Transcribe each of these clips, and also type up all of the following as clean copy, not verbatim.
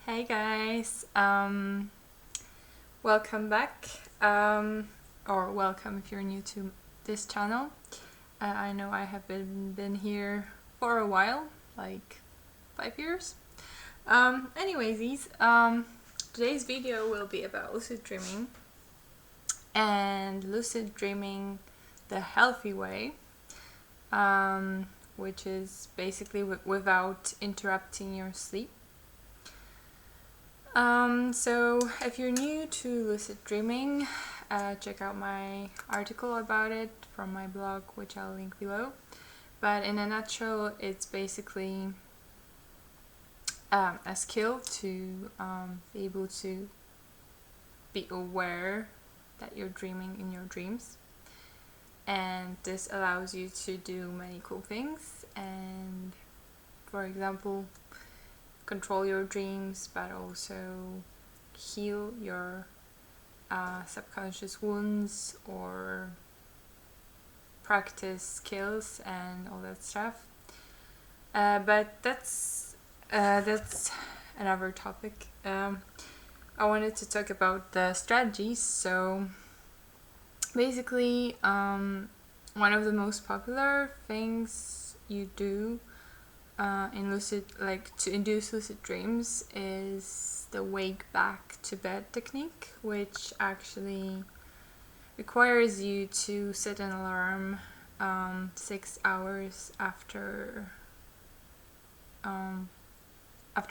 Hey guys, welcome back, or welcome if you're new to this channel. I know I have been here for a while, like 5 years. Today's video will be about lucid dreaming, and lucid dreaming the healthy way, which is basically without interrupting your sleep. So if you're new to lucid dreaming, check out my article about it from my blog, which I'll link below. But in a nutshell, it's basically a skill to be able to be aware that you're dreaming in your dreams. And this allows you to do many cool things, and for example, control your dreams, but also heal your subconscious wounds or practice skills and all that stuff. But that's another topic. I wanted to talk about the strategies. So basically, one of the most popular things you do in lucid, like to induce lucid dreams, is the wake back to bed technique, which actually requires you to set an alarm 6 hours after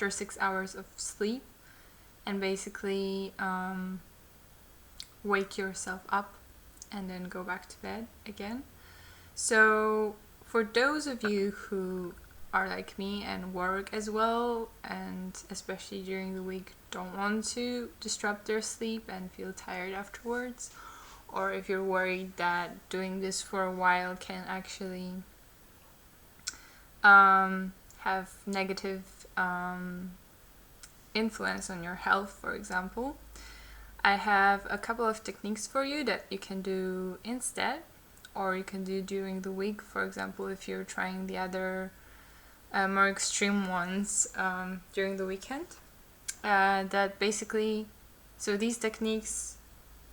6 hours of sleep, and basically wake yourself up and then go back to bed again. So for those of you who are like me and work as well, and especially during the week don't want to disrupt their sleep and feel tired afterwards, or if you're worried that doing this for a while can actually have negative influence on your health, for example, I have a couple of techniques for you that you can do instead, or you can do during the week. For example, if you're trying the other more extreme ones during the weekend, that basically, so these techniques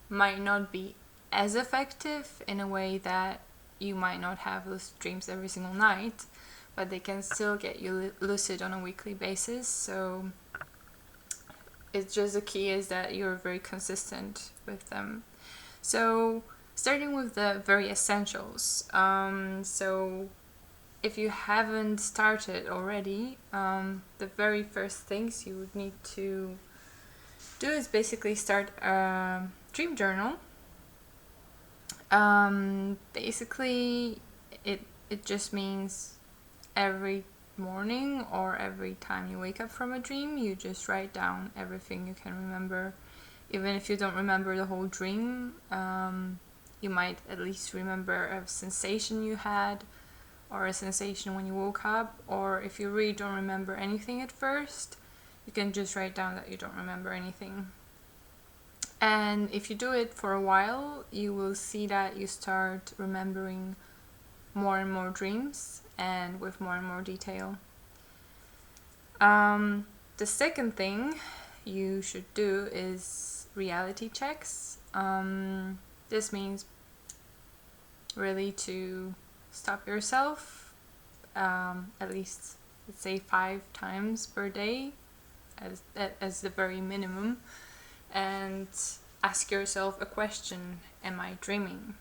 might not be as effective in a way that you might not have lucid dreams every single night, but they can still get you lucid on a weekly basis. So it's just, the key is that you're very consistent with them. So starting with the very essentials, so if you haven't started already, the very first things you would need to do is basically start a dream journal. Basically, it just means every morning or every time you wake up from a dream, you just write down everything you can remember. Even if you don't remember the whole dream, you might at least remember a sensation you had, or a sensation when you woke up. Or if you really don't remember anything at first, you can just write down that you don't remember anything. And if you do it for a while, you will see that you start remembering more and more dreams, and with more and more detail. The second thing you should do is reality checks. This means really to stop yourself at least, let's say, 5 times per day as the very minimum, and ask yourself a question: am I dreaming?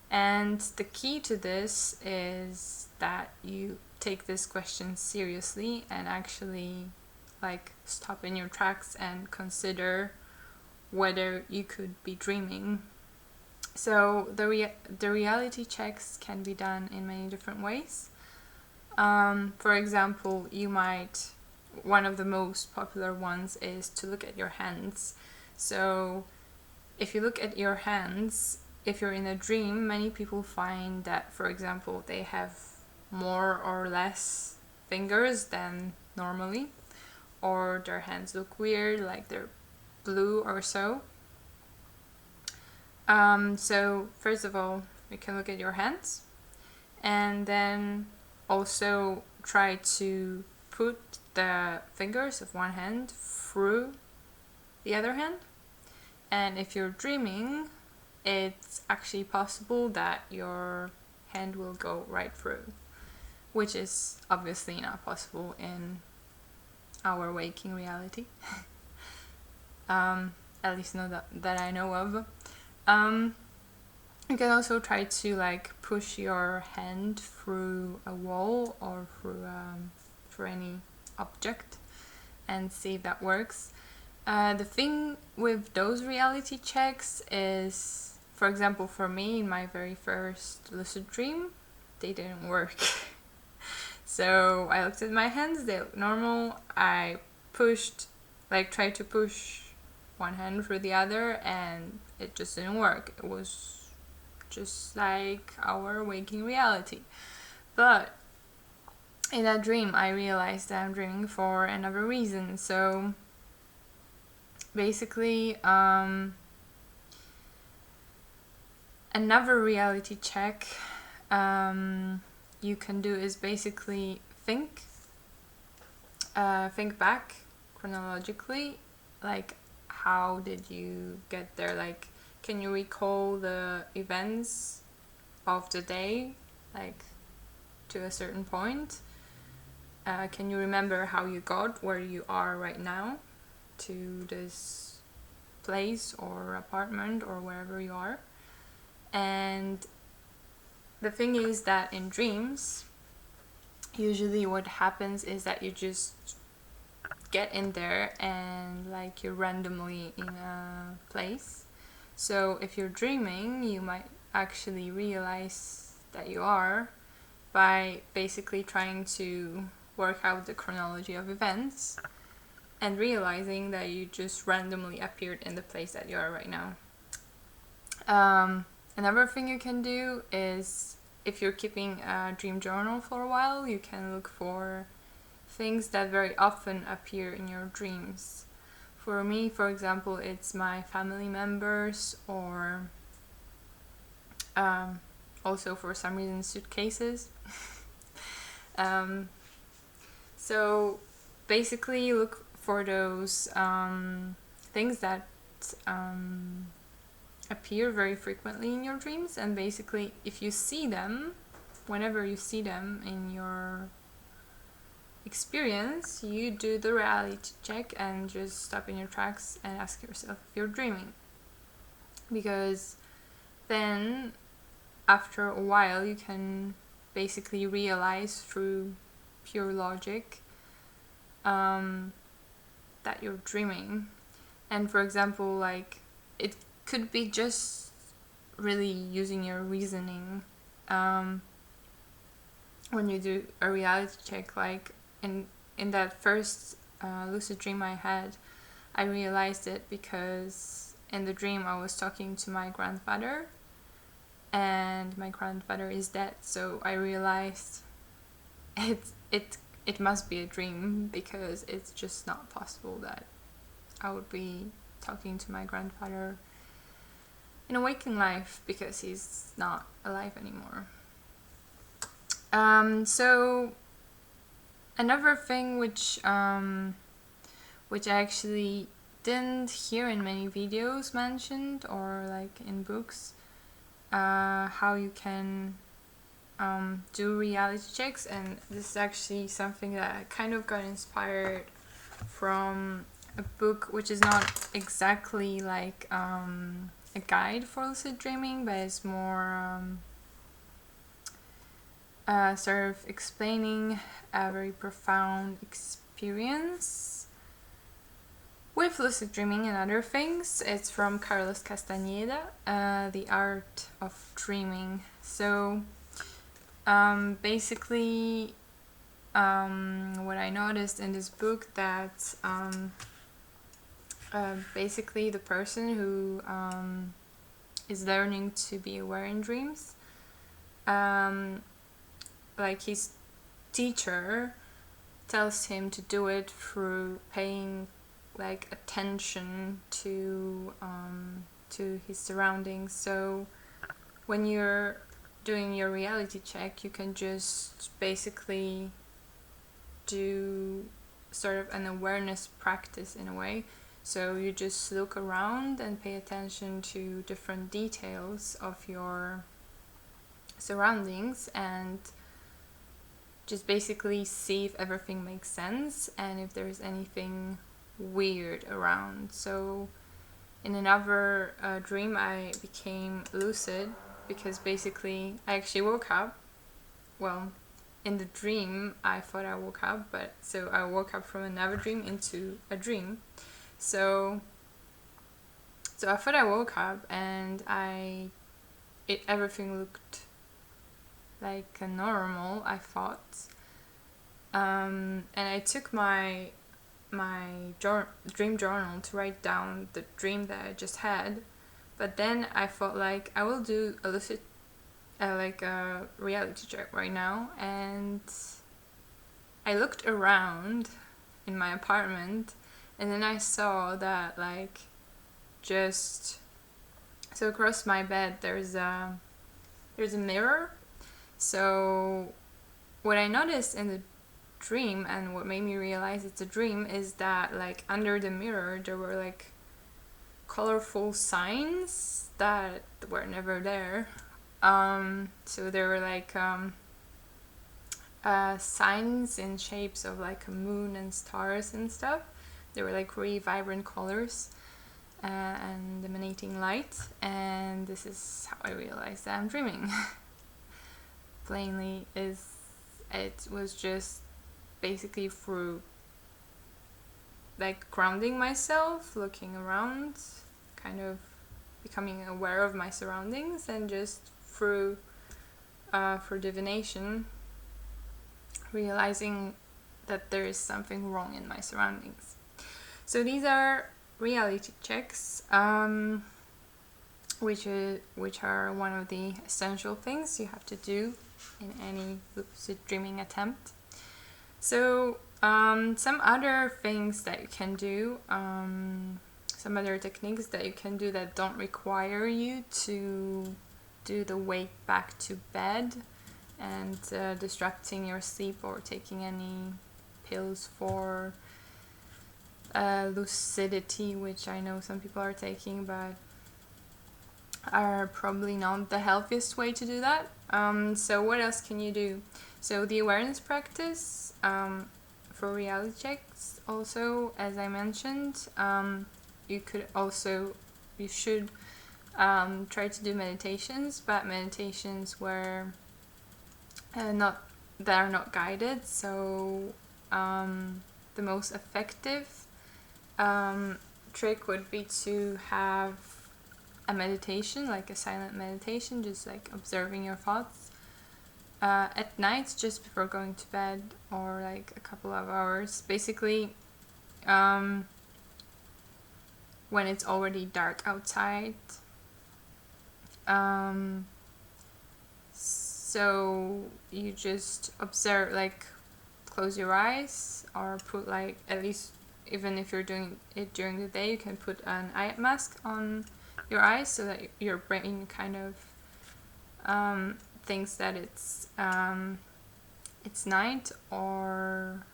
And the key to this is that you take this question seriously and actually stop in your tracks and consider whether you could be dreaming. So the reality checks can be done in many different ways. For example, one of the most popular ones is to look at your hands. So if you look at your hands, if you're in a dream, many people find that, for example, they have more or less fingers than normally, or their hands look weird, like they're blue or so. So first of all, you can look at your hands, and then also try to put the fingers of one hand through the other hand. And if you're dreaming, it's actually possible that your hand will go right through, which is obviously not possible in our waking reality. At least not that I know of. You can also try to like push your hand through a wall or through any object and see if that works. The thing with those reality checks is, for example, for me in my very first lucid dream, they didn't work. So I looked at my hands, they looked normal. I tried to push one hand through the other, and it just didn't work. It was just like our waking reality. But in that dream, I realized that I'm dreaming for another reason. So basically, another reality check you can do is basically think back chronologically, like how did you get there? Like, can you recall the events of the day, like to a certain point? Can you remember how you got where you are right now to this place or apartment or wherever you are? And the thing is that in dreams, usually what happens is that you just get in there and like you're randomly in a place. So if you're dreaming, you might actually realize that you are by basically trying to work out the chronology of events and realizing that you just randomly appeared in the place that you are right now. Another thing you can do is, if you're keeping a dream journal for a while, you can look for things that very often appear in your dreams. For me, for example, it's my family members, or also for some reason suitcases. So basically look for those things that appear very frequently in your dreams, and basically if you see them, whenever you see them in your experience, you do the reality check and just stop in your tracks and ask yourself if you're dreaming. Because then after a while you can basically realize through pure logic that you're dreaming. And for example, like, it could be just really using your reasoning when you do a reality check. Like in that first lucid dream I had, I realized it because in the dream I was talking to my grandfather, and my grandfather is dead. So I realized it must be a dream, because it's just not possible that I would be talking to my grandfather in a waking life, because he's not alive anymore. So another thing which I actually didn't hear in many videos mentioned, or like in books, how you can do reality checks. And this is actually something that I kind of got inspired from a book which is not exactly like a guide for lucid dreaming, but it's more sort of explaining a very profound experience with lucid dreaming and other things. It's from Carlos Castaneda, The Art of Dreaming. So basically what I noticed in this book, that basically the person who is learning to be aware in dreams, like his teacher tells him to do it through paying like attention to his surroundings. So when you're doing your reality check, you can just basically do sort of an awareness practice in a way. So you just look around and pay attention to different details of your surroundings and just basically see if everything makes sense and if there's anything weird around. So in another dream I became lucid because basically I actually woke up. Well, in the dream I thought I woke up, but so I woke up from another dream into a dream. So I thought I woke up and everything looked like a normal, I thought. And I took my dream journal to write down the dream that I just had. But then I felt like I will do a lucid, like a reality check right now. And I looked around in my apartment, and then I saw that like just so across my bed there's a mirror. So what I noticed in the dream and what made me realize it's a dream is that like under the mirror there were like colorful signs that were never there. So there were like signs in shapes of like a moon and stars and stuff. They were like really vibrant colors and emanating light, and this is how I realized that I'm dreaming. Plainly, it was just basically through like grounding myself, looking around, kind of becoming aware of my surroundings, and just through divination realizing that there is something wrong in my surroundings. So these are reality checks, which are one of the essential things you have to do in any lucid dreaming attempt. So some other things that you can do, some other techniques that you can do that don't require you to do the wake back to bed and disrupting your sleep or taking any pills for lucidity, which I know some people are taking, but are probably not the healthiest way to do that. So what else can you do? So the awareness practice for reality checks also, as I mentioned, you should try to do meditations, but meditations where that are not guided. So the most effective trick would be to have a meditation, like a silent meditation, just like observing your thoughts at night just before going to bed, or like a couple of hours, basically when it's already dark outside. So you just observe, like close your eyes, or put like, at least even if you're doing it during the day, you can put an eye mask on your eyes so that your brain kind of thinks that it's night, or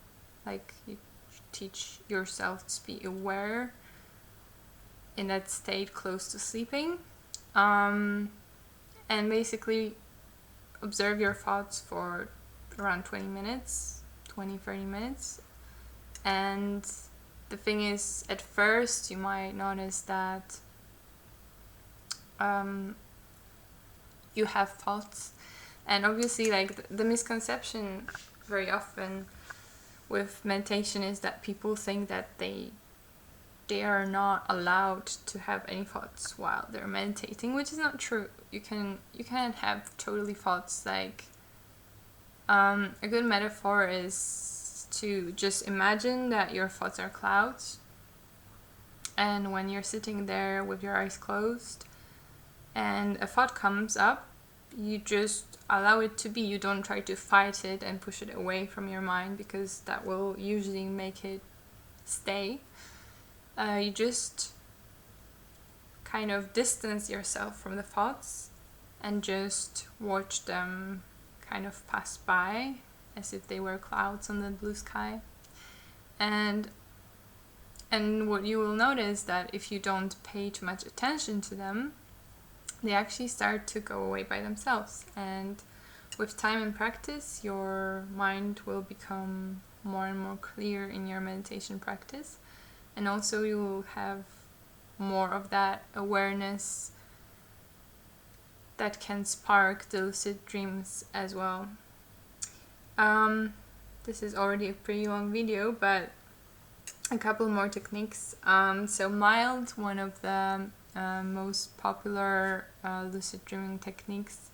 like you teach yourself to be aware in that state close to sleeping, and basically observe your thoughts for around 30 minutes. And the thing is, at first you might notice that you have thoughts, and obviously like the misconception very often with meditation is that people think that they are not allowed to have any thoughts while they're meditating, which is not true. You can have totally thoughts. Like a good metaphor is to just imagine that your thoughts are clouds, and when you're sitting there with your eyes closed and a thought comes up, you just allow it to be. You don't try to fight it and push it away from your mind, because that will usually make it stay. You just kind of distance yourself from the thoughts and just watch them kind of pass by, as if they were clouds on the blue sky. And what you will notice that if you don't pay too much attention to them, they actually start to go away by themselves. And with time and practice, your mind will become more and more clear in your meditation practice. And also you will have more of that awareness that can spark the lucid dreams as well. This is already a pretty long video, but a couple more techniques. So mild, one of the most popular lucid dreaming techniques.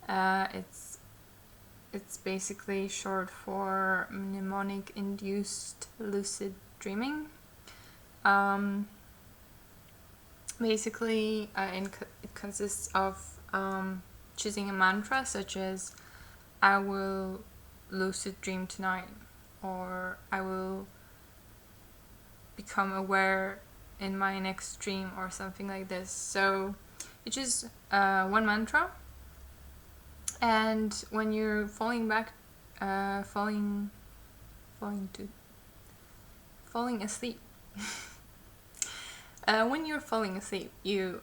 It's basically short for mnemonic induced lucid dreaming. Basically, it consists of choosing a mantra such as I will lucid dream tonight, or I will become aware in my next dream, or something like this. So you choose one mantra, and when you're falling asleep when you're falling asleep, you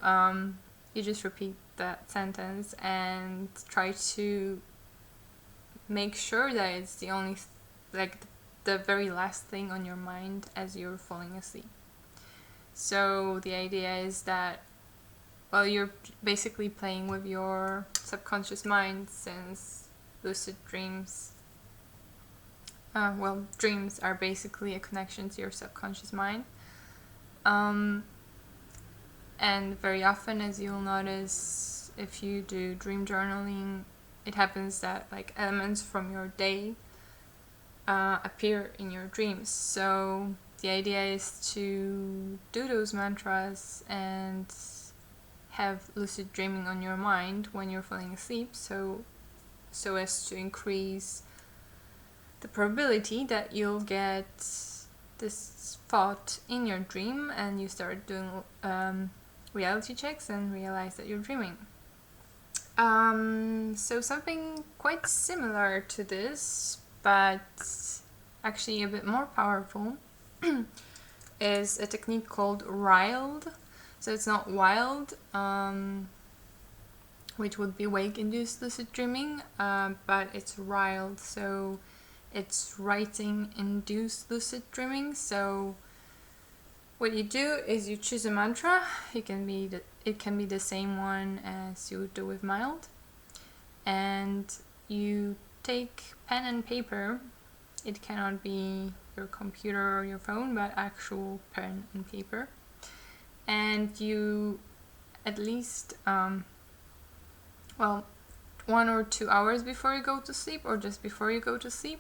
just repeat that sentence and try to make sure that it's the only the very last thing on your mind as you're falling asleep. So the idea is that, well, you're basically playing with your subconscious mind, since lucid dreams, dreams are basically a connection to your subconscious mind. And very often, as you'll notice, if you do dream journaling, it happens that like elements from your day appear in your dreams. So the idea is to do those mantras and have lucid dreaming on your mind when you're falling asleep, so as to increase the probability that you'll get this thought in your dream, and you start doing reality checks and realize that you're dreaming. So something quite similar to this, but actually a bit more powerful, is a technique called riled. So it's not wild, which would be wake-induced lucid dreaming, but it's riled, so it's writing-induced lucid dreaming. So what you do is you choose a mantra. It can be the same one as you would do with mild, and you take pen and paper. It cannot be your computer or your phone, but actual pen and paper. And you, at least 1 or 2 hours before you go to sleep, or just before you go to sleep,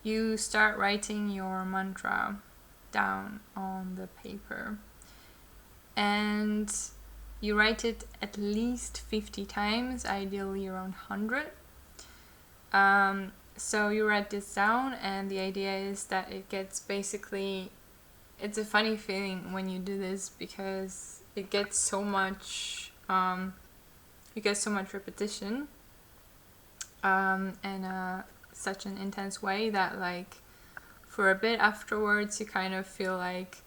you start writing your mantra down on the paper. And you write it at least 50 times, ideally around 100. So you write this down, and the idea is that it gets basically, it's a funny feeling when you do this, because it gets so much repetition in such an intense way that like for a bit afterwards you kind of feel like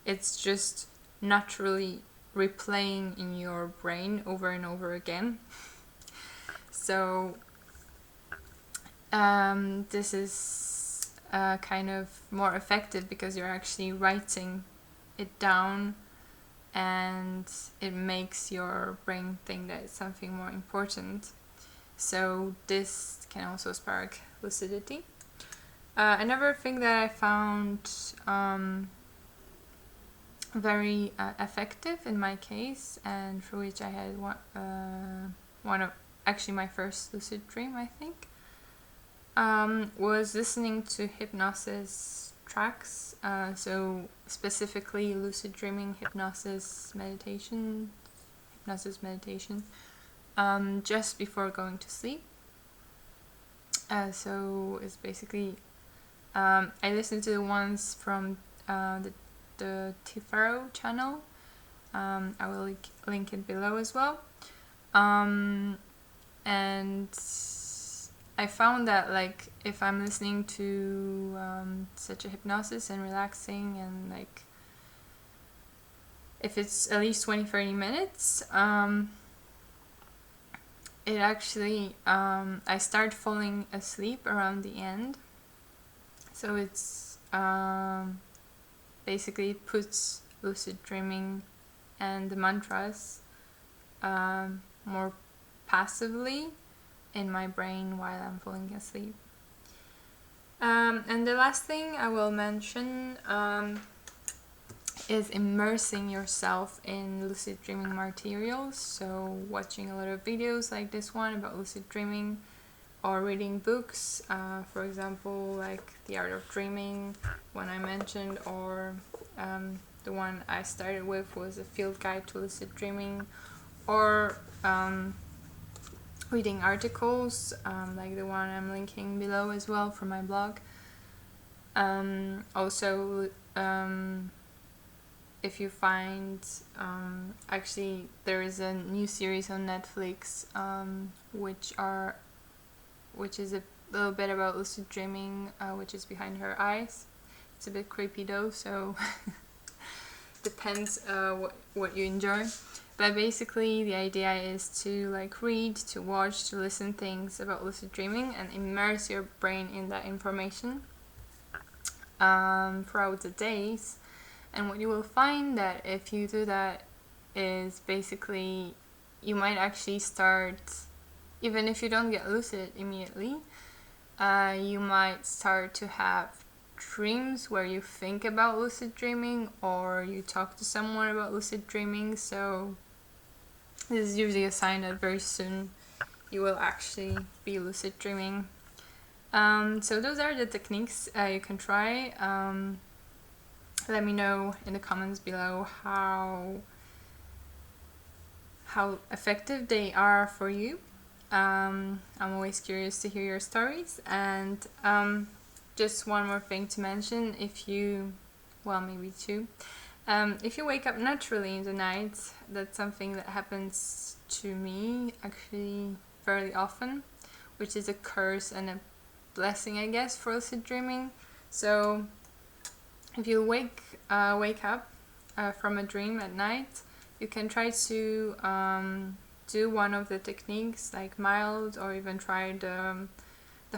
it's just naturally replaying in your brain over and over again. So this is kind of more effective because you're actually writing it down, and it makes your brain think that it's something more important. So this can also spark lucidity. Another thing that I found very effective in my case, and for which I had one of actually my first lucid dream, I think, was listening to hypnosis tracks. So specifically lucid dreaming, hypnosis meditation, just before going to sleep. So it's basically I listened to the ones from the Tifaro channel. I will link it below as well. And I found that like if I'm listening to such a hypnosis and relaxing, and like if it's at least 20-30 minutes, it actually I start falling asleep around the end. So it's basically puts lucid dreaming and the mantras more passively in my brain while I'm falling asleep. And the last thing I will mention is immersing yourself in lucid dreaming materials. So watching a lot of videos like this one about lucid dreaming, or reading books, for example, like The Art of Dreaming, one I mentioned, or the one I started with was a field guide to lucid dreaming, or reading articles like the one I'm linking below as well from my blog. Also, if you find, actually there is a new series on Netflix which is a little bit about lucid dreaming, which is Behind Her Eyes. It's a bit creepy though, so depends what you enjoy. But basically the idea is to like read, to watch, to listen things about lucid dreaming and immerse your brain in that information throughout the days. And what you will find that if you do that is basically you might actually start, even if you don't get lucid immediately, you might start to have dreams where you think about lucid dreaming, or you talk to someone about lucid dreaming. So this is usually a sign that very soon you will actually be lucid dreaming. So those are the techniques you can try. Let me know in the comments below how effective they are for you. I'm always curious to hear your stories. And just one more thing to mention, if you, well, maybe two, if you wake up naturally in the night, that's something that happens to me actually fairly often, which is a curse and a blessing, I guess, for lucid dreaming. So if you wake up from a dream at night, you can try to do one of the techniques like mild, or even try the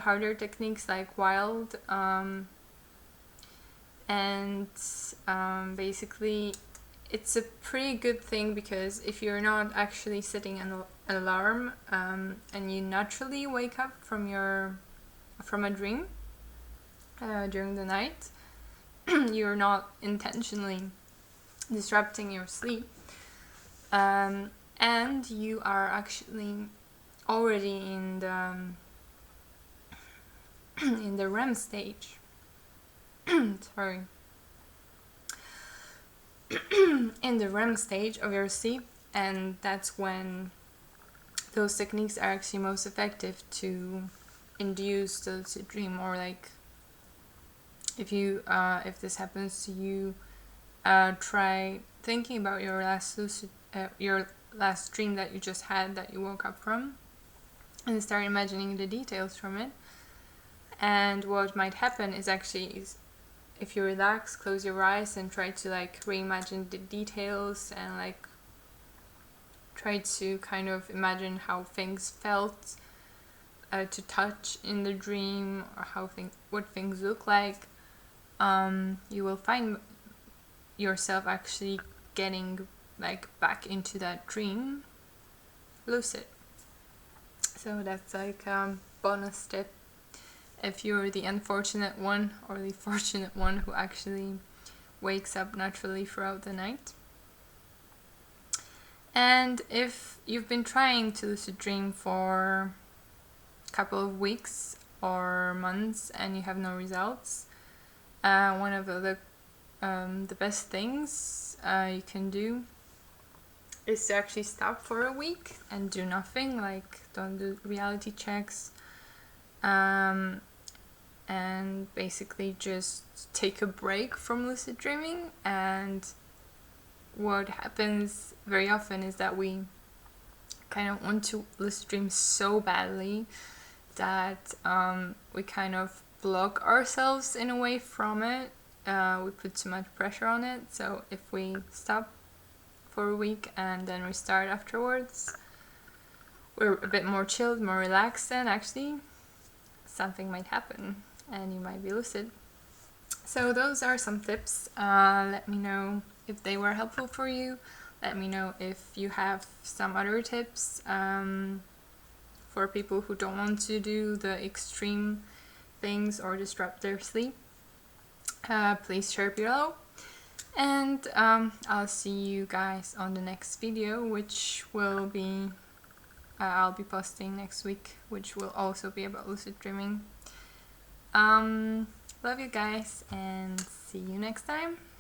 harder techniques like wild, and basically it's a pretty good thing, because if you're not actually setting an alarm and you naturally wake up from a dream during the night, you're not intentionally disrupting your sleep, and you are actually already in the REM stage. Sorry. In the REM stage of your sleep, and that's when those techniques are actually most effective to induce the lucid dream. Or like if this happens to you, try thinking about your last dream that you just had, that you woke up from, and start imagining the details from it. And what might happen is actually, if you relax, close your eyes and try to like reimagine the details, and like try to kind of imagine how things felt to touch in the dream, or what things look like, you will find yourself actually getting like back into that dream lucid. So that's like bonus tip if you're the unfortunate one or the fortunate one who actually wakes up naturally throughout the night. And if you've been trying to lucid dream for a couple of weeks or months and you have no results, one of the best things you can do is to actually stop for a week and do nothing, like don't do reality checks, and basically just take a break from lucid dreaming. And what happens very often is that we kind of want to lucid dream so badly that we kind of block ourselves in a way from it. We put too much pressure on it. So if we stop for a week and then restart afterwards, we're a bit more chilled, more relaxed, and actually something might happen and you might be lucid. So those are some tips. Let me know if they were helpful for you. Let me know if you have some other tips for people who don't want to do the extreme things or disrupt their sleep. Please share below. And I'll see you guys on the next video, which will be I'll be posting next week, which will also be about lucid dreaming. Love you guys and see you next time.